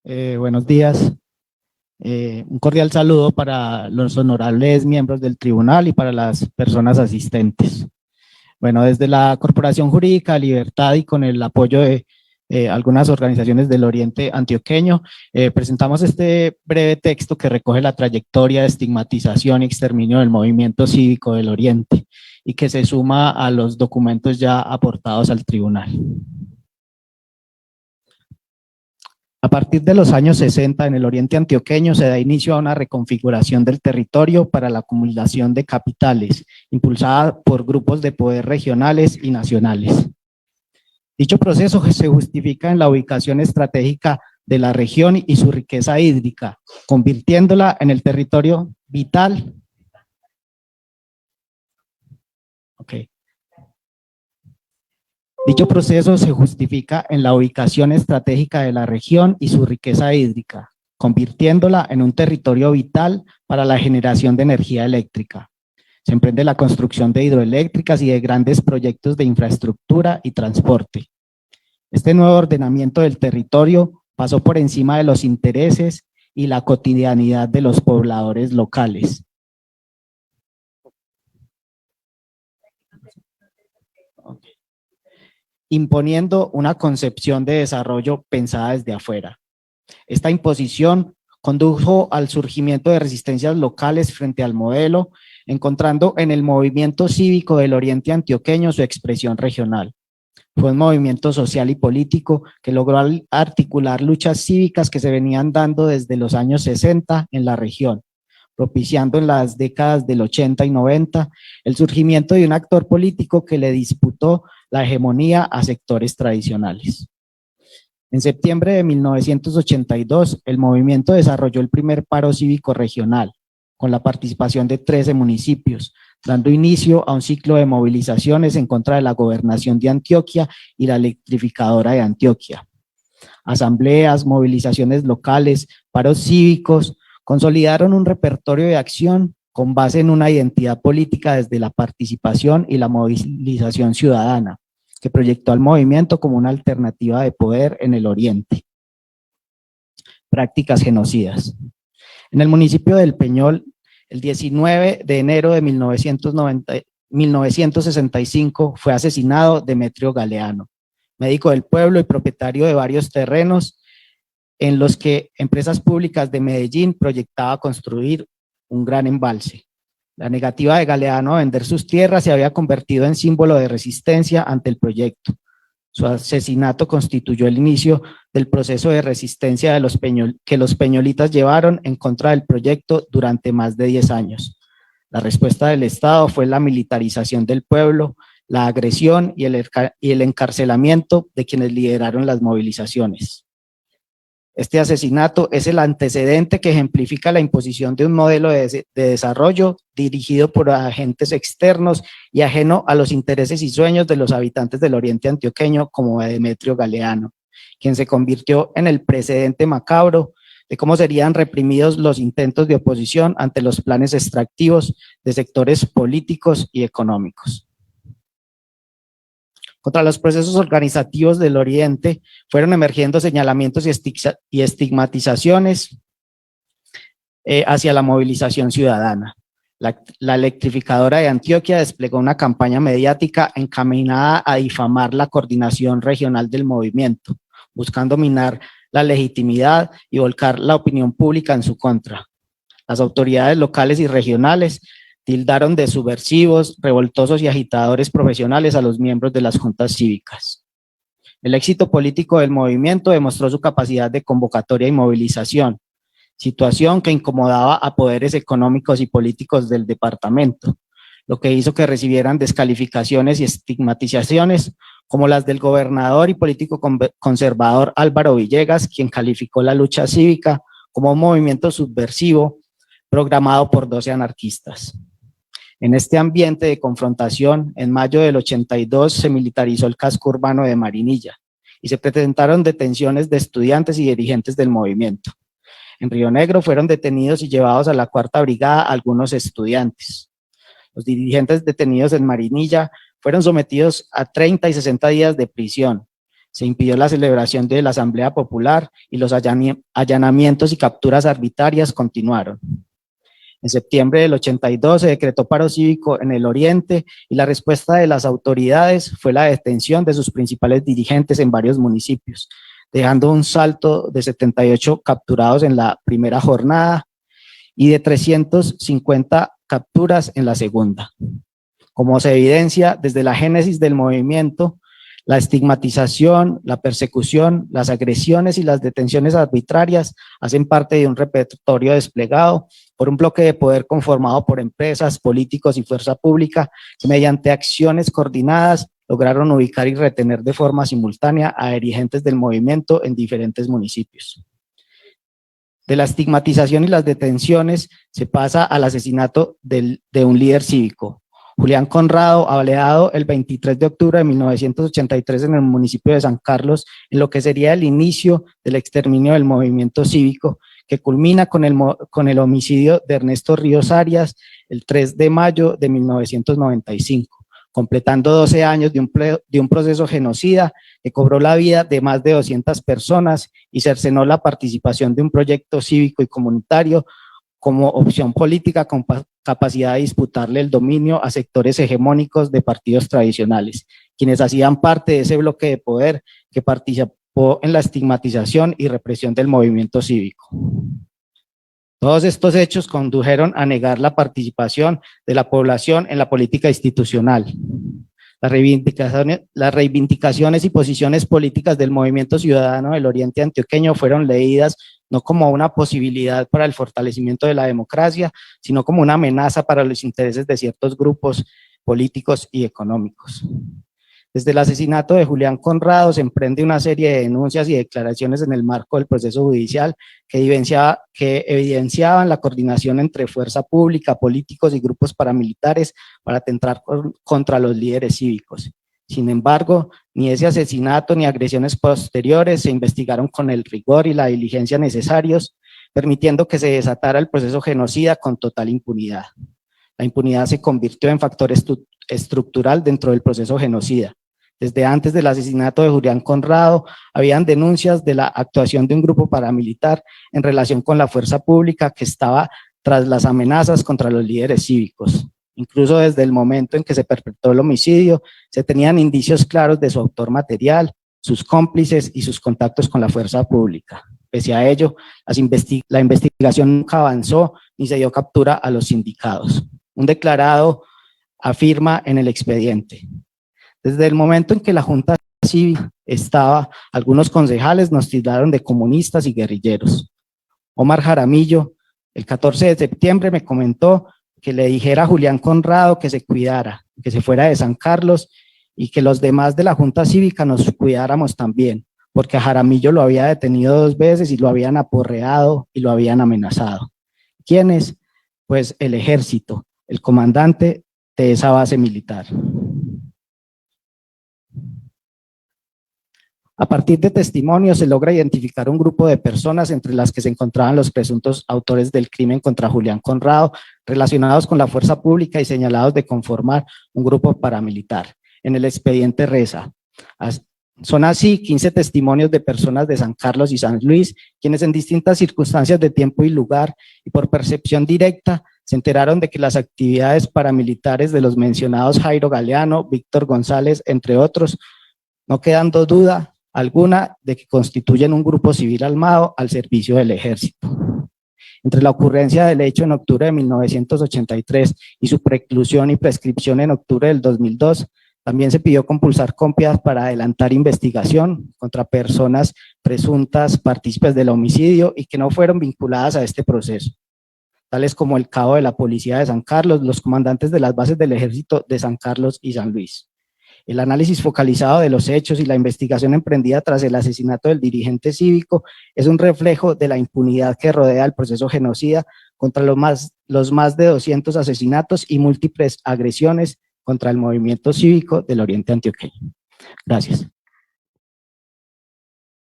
Buenos días. Un cordial saludo para los honorables miembros del tribunal y para las personas asistentes. Bueno, desde la Corporación Jurídica Libertad y con el apoyo de algunas organizaciones del Oriente Antioqueño, presentamos este breve texto que recoge la trayectoria de estigmatización y exterminio del movimiento cívico del Oriente y que se suma a los documentos ya aportados al tribunal. A partir de los años 60, en el Oriente Antioqueño se da inicio a una reconfiguración del territorio para la acumulación de capitales, impulsada por grupos de poder regionales y nacionales. Dicho proceso se justifica en la ubicación estratégica de la región y su riqueza hídrica, convirtiéndola en el territorio vital. Dicho proceso se justifica en la ubicación estratégica de la región y su riqueza hídrica, convirtiéndola en un territorio vital para la generación de energía eléctrica. Se emprende la construcción de hidroeléctricas y de grandes proyectos de infraestructura y transporte. Este nuevo ordenamiento del territorio pasó por encima de los intereses y la cotidianidad de los pobladores locales. Imponiendo una concepción de desarrollo pensada desde afuera. Esta imposición condujo al surgimiento de resistencias locales frente al modelo, encontrando en el movimiento cívico del Oriente Antioqueño su expresión regional. Fue un movimiento social y político que logró articular luchas cívicas que se venían dando desde los años 60 en la región, propiciando en las décadas del 80 y 90 el surgimiento de un actor político que le disputó la hegemonía a sectores tradicionales. En septiembre de 1982, el movimiento desarrolló el primer paro cívico regional, con la participación de 13 municipios, dando inicio a un ciclo de movilizaciones en contra de la gobernación de Antioquia y la electrificadora de Antioquia. Asambleas, movilizaciones locales, paros cívicos, consolidaron un repertorio de acción con base en una identidad política desde la participación y la movilización ciudadana, que proyectó al movimiento como una alternativa de poder en el Oriente. Prácticas genocidas. En el municipio del Peñol, el 19 de enero de 1965 fue asesinado Demetrio Galeano, médico del pueblo y propietario de varios terrenos en los que empresas públicas de Medellín proyectaba construir un gran embalse. La negativa de Galeano a vender sus tierras se había convertido en símbolo de resistencia ante el proyecto. Su asesinato constituyó el inicio del proceso de resistencia que los peñolitas llevaron en contra del proyecto durante más de 10 años. La respuesta del Estado fue la militarización del pueblo, la agresión y el encarcelamiento de quienes lideraron las movilizaciones. Este asesinato es el antecedente que ejemplifica la imposición de un modelo de desarrollo dirigido por agentes externos y ajeno a los intereses y sueños de los habitantes del Oriente Antioqueño, como Demetrio Galeano, quien se convirtió en el precedente macabro de cómo serían reprimidos los intentos de oposición ante los planes extractivos de sectores políticos y económicos. Contra los procesos organizativos del Oriente fueron emergiendo señalamientos y estigmatizaciones hacia la movilización ciudadana. La electrificadora de Antioquia desplegó una campaña mediática encaminada a difamar la coordinación regional del movimiento, buscando minar la legitimidad y volcar la opinión pública en su contra. Las autoridades locales y regionales tildaron de subversivos, revoltosos y agitadores profesionales a los miembros de las juntas cívicas. El éxito político del movimiento demostró su capacidad de convocatoria y movilización, situación que incomodaba a poderes económicos y políticos del departamento, lo que hizo que recibieran descalificaciones y estigmatizaciones como las del gobernador y político conservador Álvaro Villegas, quien calificó la lucha cívica como un movimiento subversivo programado por 12 anarquistas. En este ambiente de confrontación, en mayo del 82 se militarizó el casco urbano de Marinilla y se presentaron detenciones de estudiantes y dirigentes del movimiento. En Río Negro fueron detenidos y llevados a la Cuarta Brigada algunos estudiantes. Los dirigentes detenidos en Marinilla fueron sometidos a 30 y 60 días de prisión, Se impidió la celebración de la Asamblea Popular y los allanamientos y capturas arbitrarias continuaron. En septiembre del 82 se decretó paro cívico en el Oriente y la respuesta de las autoridades fue la detención de sus principales dirigentes en varios municipios, dejando un saldo de 78 capturados en la primera jornada y de 350 capturas en la segunda. Como se evidencia desde la génesis del movimiento, la estigmatización, la persecución, las agresiones y las detenciones arbitrarias hacen parte de un repertorio desplegado por un bloque de poder conformado por empresas, políticos y fuerza pública que mediante acciones coordinadas lograron ubicar y retener de forma simultánea a dirigentes del movimiento en diferentes municipios. De la estigmatización y las detenciones se pasa al asesinato de un líder cívico, Julián Conrado, baleado el 23 de octubre de 1983 en el municipio de San Carlos, en lo que sería el inicio del exterminio del movimiento cívico, que culmina con el homicidio de Ernesto Ríos Arias el 3 de mayo de 1995, completando 12 años de un proceso genocida que cobró la vida de más de 200 personas y cercenó la participación de un proyecto cívico y comunitario como opción política con capacidad de disputarle el dominio a sectores hegemónicos de partidos tradicionales, quienes hacían parte de ese bloque de poder que participó en la estigmatización y represión del movimiento cívico. Todos estos hechos condujeron a negar la participación de la población en la política institucional. Las reivindicaciones y posiciones políticas del movimiento ciudadano del Oriente Antioqueño fueron leídas no como una posibilidad para el fortalecimiento de la democracia, sino como una amenaza para los intereses de ciertos grupos políticos y económicos. Desde el asesinato de Julián Conrado se emprende una serie de denuncias y declaraciones en el marco del proceso judicial que evidenciaban la coordinación entre fuerza pública, políticos y grupos paramilitares para atentar contra los líderes cívicos. Sin embargo, ni ese asesinato ni agresiones posteriores se investigaron con el rigor y la diligencia necesarios, permitiendo que se desatara el proceso genocida con total impunidad. La impunidad se convirtió en factor estructural dentro del proceso genocida. Desde antes del asesinato de Julián Conrado, habían denuncias de la actuación de un grupo paramilitar en relación con la fuerza pública que estaba tras las amenazas contra los líderes cívicos. Incluso desde el momento en que se perpetró el homicidio, se tenían indicios claros de su autor material, sus cómplices y sus contactos con la fuerza pública. Pese a ello, la investigación nunca avanzó ni se dio captura a los sindicados. Un declarado afirma en el expediente: desde el momento en que la Junta Cívica estaba, algunos concejales nos tildaron de comunistas y guerrilleros. Omar Jaramillo, el 14 de septiembre, me comentó que le dijera a Julián Conrado que se cuidara, que se fuera de San Carlos y que los demás de la Junta Cívica nos cuidáramos también, porque a Jaramillo lo había detenido 2 veces y lo habían aporreado y lo habían amenazado. ¿Quiénes? Pues el ejército, el comandante de esa base militar. A partir de testimonios se logra identificar un grupo de personas entre las que se encontraban los presuntos autores del crimen contra Julián Conrado, relacionados con la fuerza pública y señalados de conformar un grupo paramilitar. En el expediente reza: son así 15 testimonios de personas de San Carlos y San Luis, quienes en distintas circunstancias de tiempo y lugar y por percepción directa se enteraron de que las actividades paramilitares de los mencionados Jairo Galeano, Víctor González, entre otros, no quedando duda alguna de que constituyen un grupo civil armado al servicio del ejército. Entre la ocurrencia del hecho en octubre de 1983 y su preclusión y prescripción en octubre del 2002, también se pidió compulsar copias para adelantar investigación contra personas presuntas partícipes del homicidio y que no fueron vinculadas a este proceso, tales como el cabo de la policía de San Carlos, los comandantes de las bases del ejército de San Carlos y San Luis. El análisis focalizado de los hechos y la investigación emprendida tras el asesinato del dirigente cívico es un reflejo de la impunidad que rodea el proceso genocida contra los más de 200 asesinatos y múltiples agresiones contra el movimiento cívico del Oriente Antioqueño. Gracias.